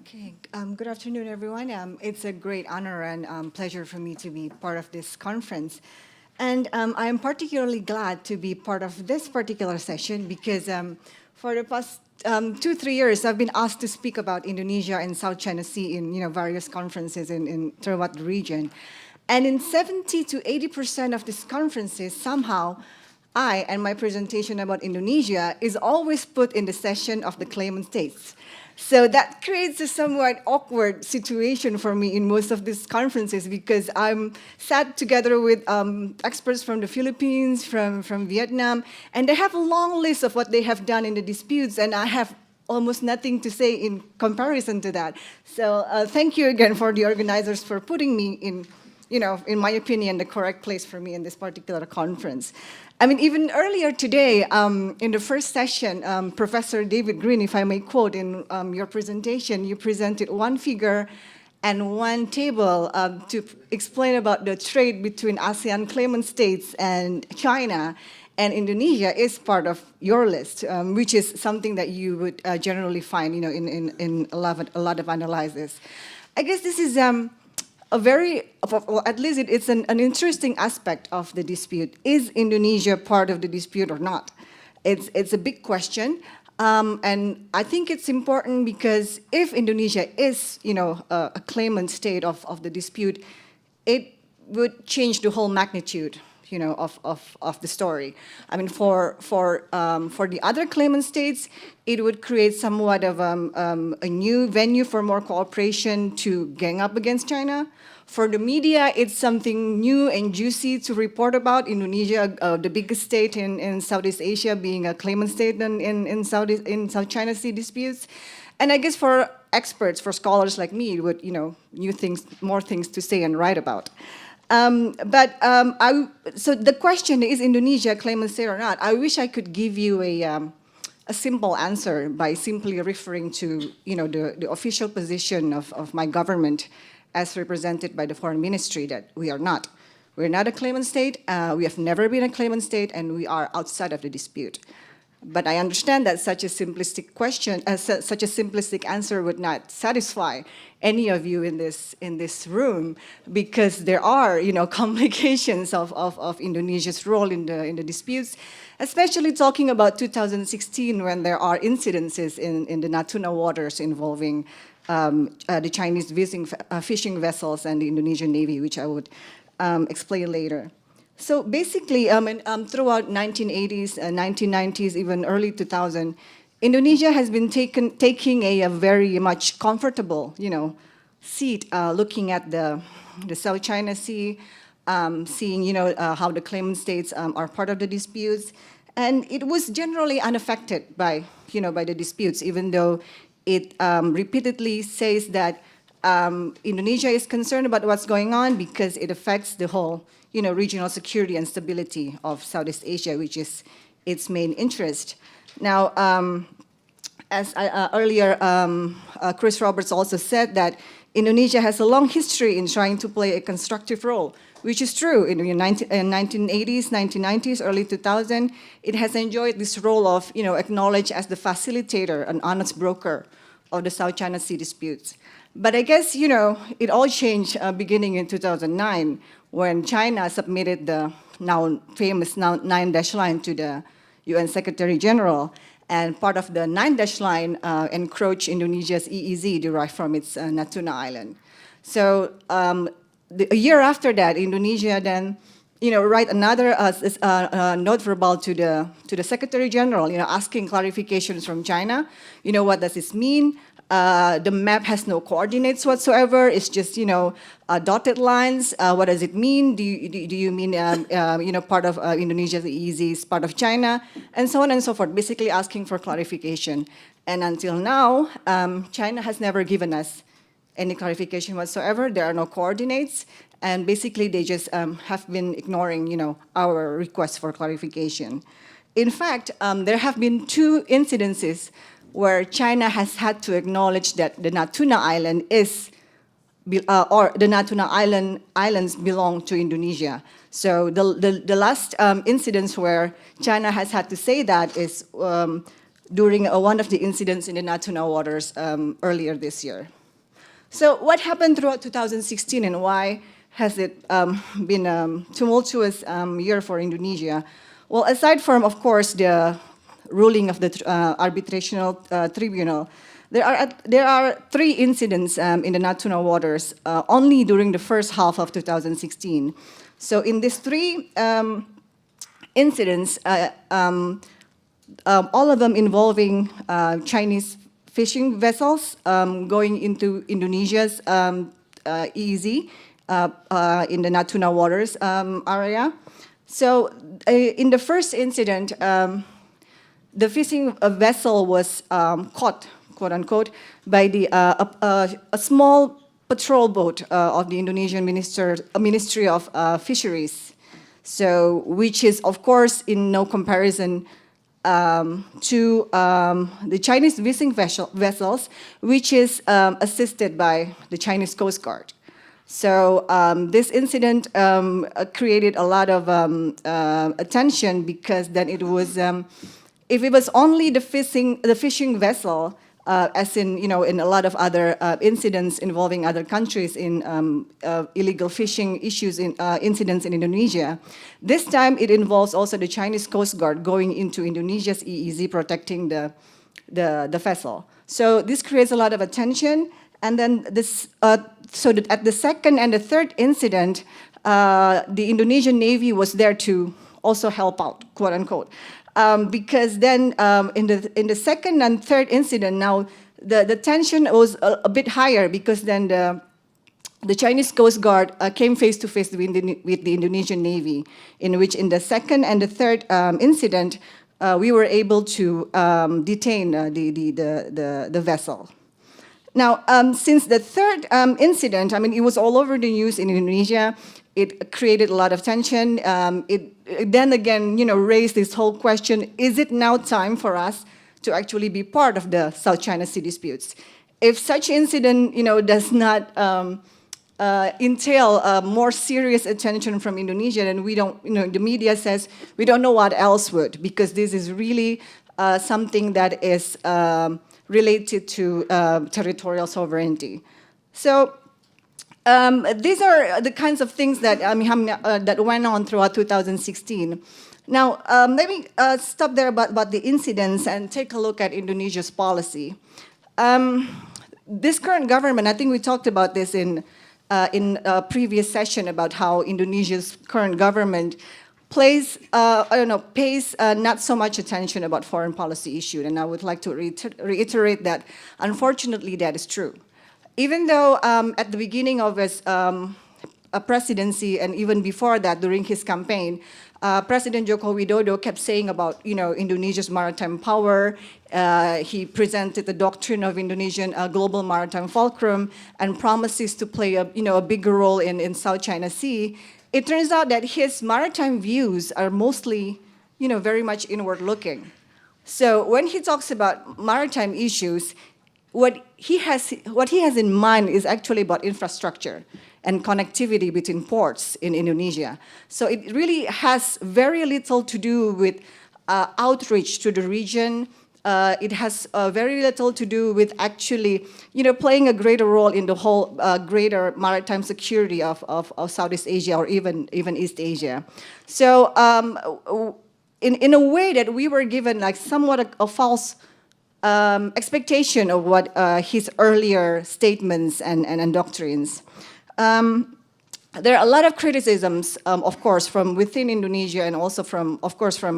Okay, good afternoon, everyone. It's a great honor and pleasure for me to be part of this conference. And I am particularly glad to be part of this particular session because for the past 2-3 years, I've been asked to speak about Indonesia and South China Sea in various conferences throughout the region. And in 70 to 80% of these conferences, somehow, I and my presentation about Indonesia is always put in the session of the claimant states. So that creates a somewhat awkward situation for me in most of these conferences because I'm sat together with experts from the Philippines, from Vietnam, and they have a long list of what they have done in the disputes, and I have almost nothing to say in comparison to that. So thank you again for the organizers for putting me in my opinion, the correct place for me in this particular conference. I mean, even earlier today, in the first session, Professor David Green, if I may quote in your presentation, you presented one figure and one table to explain about the trade between ASEAN claimant states and China, and Indonesia is part of your list, which is something that you would generally find, in a lot of analysis. I guess this is at least it's an interesting aspect of the dispute. Is Indonesia part of the dispute or not? It's a big question, and I think it's important because if Indonesia is, a claimant state of the dispute, it would change the whole magnitude, of the story. I mean, for the other claimant states, it would create somewhat of a new venue for more cooperation to gang up against China. For the media, it's something new and juicy to report about. Indonesia, the biggest state in Southeast Asia, being a claimant state in South China Sea disputes. And I guess for experts, for scholars like me, it would, more things to say and write about. So the question is Indonesia a claimant state or not? I wish I could give you a simple answer by simply referring to the official position of my government as represented by the Foreign Ministry that we are not. We're not a claimant state, we have never been a claimant state, and we are outside of the dispute. But I understand that such a simplistic question, such a simplistic answer would not satisfy any of you in this room because there are, complications of Indonesia's role in the disputes, especially talking about 2016 when there are incidences in the Natuna waters involving the Chinese fishing vessels and the Indonesian Navy, which I would explain later. So basically, throughout 1980s, 1990s, even early 2000, Indonesia has been taking a very much comfortable, seat, looking at the South China Sea, seeing, how the claimant states are part of the disputes, and it was generally unaffected by the disputes, even though it repeatedly says that Indonesia is concerned about what's going on because it affects the whole, regional security and stability of Southeast Asia, which is its main interest. Now, as earlier, Chris Roberts also said that Indonesia has a long history in trying to play a constructive role, which is true. In the 1980s, 1990s, early 2000, it has enjoyed this role of, acknowledged as the facilitator, an honest broker of the South China Sea disputes. But I guess, it all changed beginning in 2009 when China submitted the now famous 9-dash line to the UN Secretary General. And part of the 9-dash line encroached Indonesia's EEZ derived from its Natuna Island. So a year after that, Indonesia then, write another note verbal to the Secretary General, asking clarifications from China. What does this mean? The map has no coordinates whatsoever. It's just, dotted lines. What does it mean? Do you mean, part of Indonesia's EEZ is part of China? And so on and so forth, basically asking for clarification. And until now, China has never given us any clarification whatsoever. There are no coordinates. And basically, they just have been ignoring, our request for clarification. In fact, there have been 2 incidences where China has had to acknowledge that the Natuna Island or the Natuna Islands belong to Indonesia. So the last incidents where China has had to say that is during one of the incidents in the Natuna waters earlier this year. So what happened throughout 2016 and why has it been a tumultuous year for Indonesia? Well, aside from, of course, the ruling of the arbitrational tribunal, there are 3 incidents in the Natuna waters only during the first half of 2016. So in these 3 incidents, all of them involving Chinese fishing vessels going into Indonesia's EEZ in the Natuna waters area. So in the first incident, the fishing vessel was caught, quote unquote, by a small patrol boat of the Indonesian Ministry of Fisheries. So, which is, of course, in no comparison to the Chinese fishing vessels, which is assisted by the Chinese Coast Guard. So this incident created a lot of attention because then it was, if it was only the fishing vessel, as in, in a lot of other incidents involving other countries in illegal fishing issues, incidents in Indonesia. This time it involves also the Chinese Coast Guard going into Indonesia's EEZ protecting the vessel. So this creates a lot of attention. And then this, so that at the second and the third incident, the Indonesian Navy was there to also help out, quote unquote. Because then in the second and third incident, now the tension was a bit higher because then the Chinese Coast Guard came face to face with the Indonesian Navy, in which in the second and the third incident, we were able to detain the vessel. Now, since the third incident, I mean, it was all over the news in Indonesia. It created a lot of tension. It then again, raised this whole question, is it now time for us to actually be part of the South China Sea disputes? If such incident, does not entail more serious attention from Indonesia, then we don't, the media says, we don't know what else would, because this is really something that is related to territorial sovereignty. So these are the kinds of things that that went on throughout 2016. Now, let me stop there about the incidents and take a look at Indonesia's policy. This current government, I think we talked about this in a previous session about how Indonesia's current government pays not so much attention about foreign policy issues, and I would like to reiterate that, unfortunately, that is true. Even though at the beginning of his presidency, and even before that, during his campaign, President Joko Widodo kept saying about, Indonesia's maritime power. He presented the doctrine of Indonesian global maritime fulcrum and promises to play a bigger role in South China Sea. It turns out that his maritime views are mostly, very much inward-looking. So when he talks about maritime issues, what he has in mind is actually about infrastructure and connectivity between ports in Indonesia. So it really has very little to do with outreach to the region. It has very little to do with actually, playing a greater role in the whole greater maritime security of Southeast Asia or even East Asia. So in a way that we were given like somewhat a false expectation of what his earlier statements and doctrines. There are a lot of criticisms, of course, from within Indonesia and also from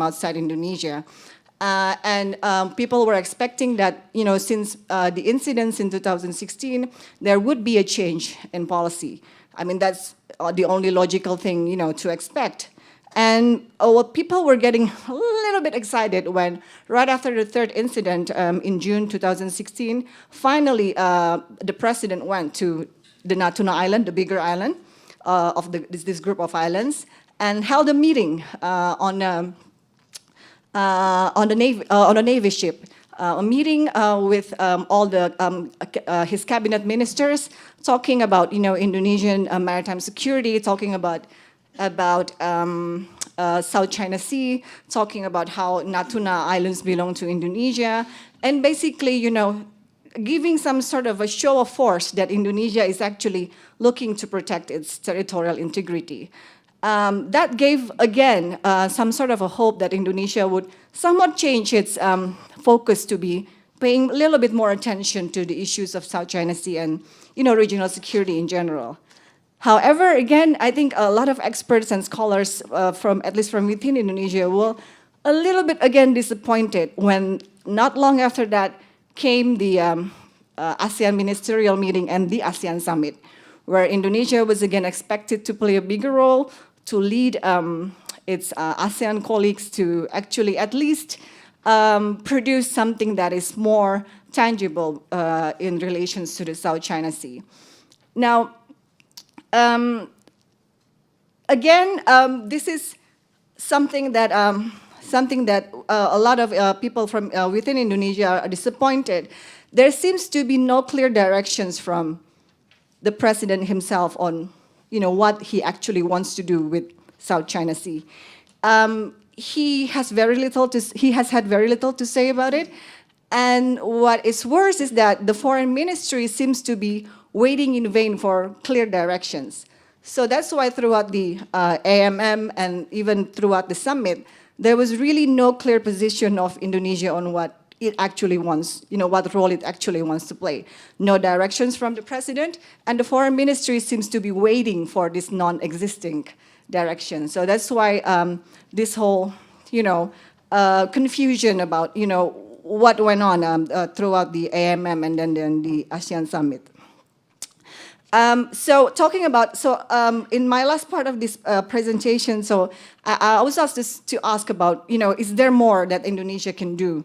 outside Indonesia. And people were expecting that, since the incidents in 2016, there would be a change in policy. I mean, that's the only logical thing, to expect. And people were getting a little bit excited when, right after the third incident in June 2016, finally the president went to the Natuna Island, the bigger island of this group of islands, and held a meeting on a Navy ship, a meeting with all his cabinet ministers, talking about Indonesian maritime security, talking about South China Sea, talking about how Natuna Islands belong to Indonesia, and basically, giving some sort of a show of force that Indonesia is actually looking to protect its territorial integrity. That gave, again, some sort of a hope that Indonesia would somewhat change its focus to be paying a little bit more attention to the issues of South China Sea and, regional security in general. However, again, I think a lot of experts and scholars, at least from within Indonesia, were a little bit, again, disappointed when not long after that came the ASEAN ministerial meeting and the ASEAN summit, where Indonesia was again expected to play a bigger role, to lead its ASEAN colleagues to actually at least produce something that is more tangible in relations to the South China Sea. Now, again, this is something that a lot of people from within Indonesia are disappointed. There seems to be no clear directions from the president himself on, what he actually wants to do with South China Sea. He has had very little to say about it. And what is worse is that the foreign ministry seems to be waiting in vain for clear directions. So that's why throughout the AMM and even throughout the summit, there was really no clear position of Indonesia on what it actually wants, what role it actually wants to play. No directions from the president, and the foreign ministry seems to be waiting for this non-existing direction. So that's why this whole, confusion about, what went on throughout the AMM and then the ASEAN summit. So talking about, in my last part of this presentation, so I was asked to ask about, is there more that Indonesia can do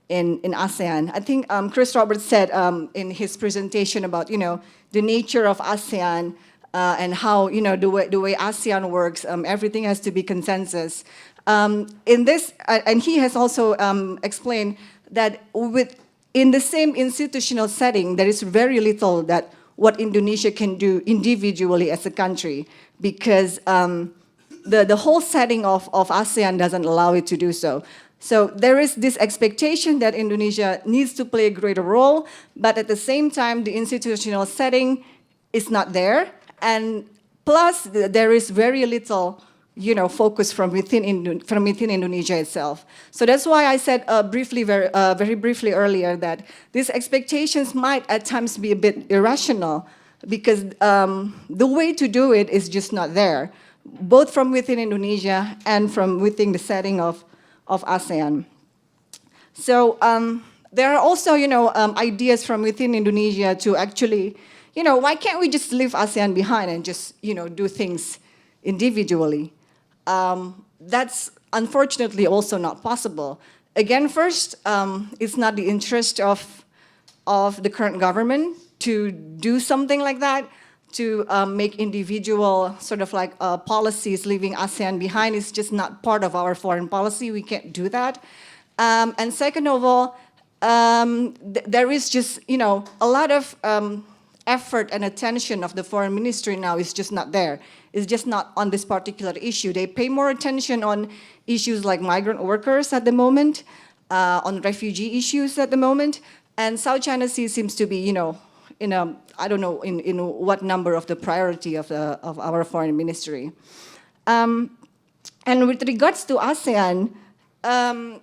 in ASEAN? I think Chris Roberts said in his presentation about, the nature of ASEAN and how, the way ASEAN works, everything has to be consensus. In this, and he has also explained that in the same institutional setting, there is very little that what Indonesia can do individually as a country, because the whole setting of ASEAN doesn't allow it to do so. So there is this expectation that Indonesia needs to play a greater role, but at the same time, the institutional setting is not there. And plus, there is very little focus from within Indonesia itself. So that's why I said very briefly earlier that these expectations might at times be a bit irrational, because the way to do it is just not there, both from within Indonesia and from within the setting of ASEAN. So there are also ideas from within Indonesia to actually, why can't we just leave ASEAN behind and just do things individually? That's unfortunately also not possible. Again, first, it's not the interest of the current government to do something like that, to make individual sort of like policies leaving ASEAN behind. Is just not part of our foreign policy. We can't do that. And second of all, there is just, a lot of effort and attention of the foreign ministry now is just not there. It's just not on this particular issue. They pay more attention on issues like migrant workers at the moment, on refugee issues at the moment, and South China Sea seems to be, I don't know in what number of the priority of our foreign ministry. And with regards to ASEAN, I'm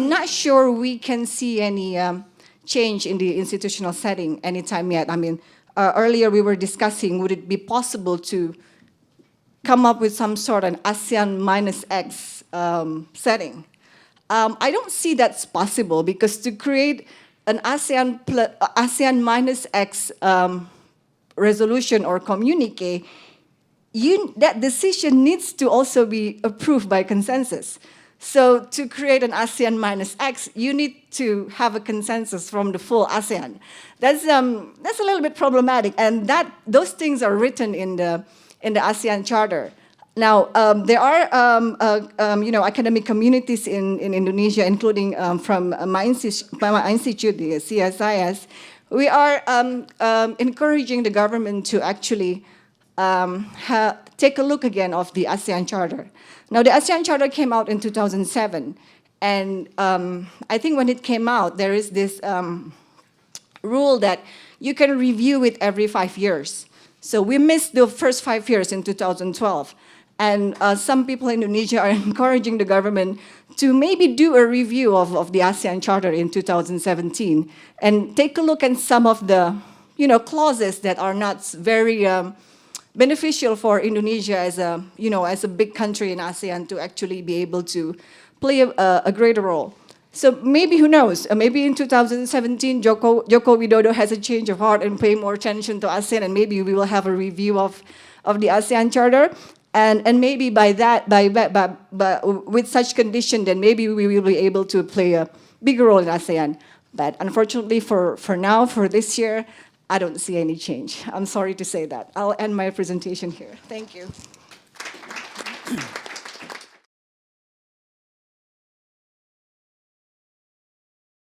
not sure we can see any change in the institutional setting anytime yet. I mean, earlier we were discussing, would it be possible to come up with some sort of an ASEAN minus X setting? I don't see that's possible, because to create an ASEAN minus X resolution or communique, that decision needs to also be approved by consensus. So to create an ASEAN minus X, you need to have a consensus from the full ASEAN. That's a little bit problematic, and those things are written in the ASEAN Charter. Now, there are academic communities in Indonesia, including from my institute, the CSIS. We are encouraging the government to actually take a look again of the ASEAN Charter. Now, the ASEAN Charter came out in 2007, and I think when it came out, there is this rule that you can review it every 5 years. So we missed the first 5 years in 2012. And some people in Indonesia are encouraging the government to maybe do a review of the ASEAN Charter in 2017 and take a look at some of the clauses that are not very beneficial for Indonesia as a big country in ASEAN to actually be able to play a greater role. So maybe, who knows, maybe in 2017, Joko Widodo has a change of heart and pay more attention to ASEAN, and maybe we will have a review of the ASEAN Charter. And maybe with such condition, then maybe we will be able to play a bigger role in ASEAN. But unfortunately, for now, for this year, I don't see any change. I'm sorry to say that. I'll end my presentation here. Thank you.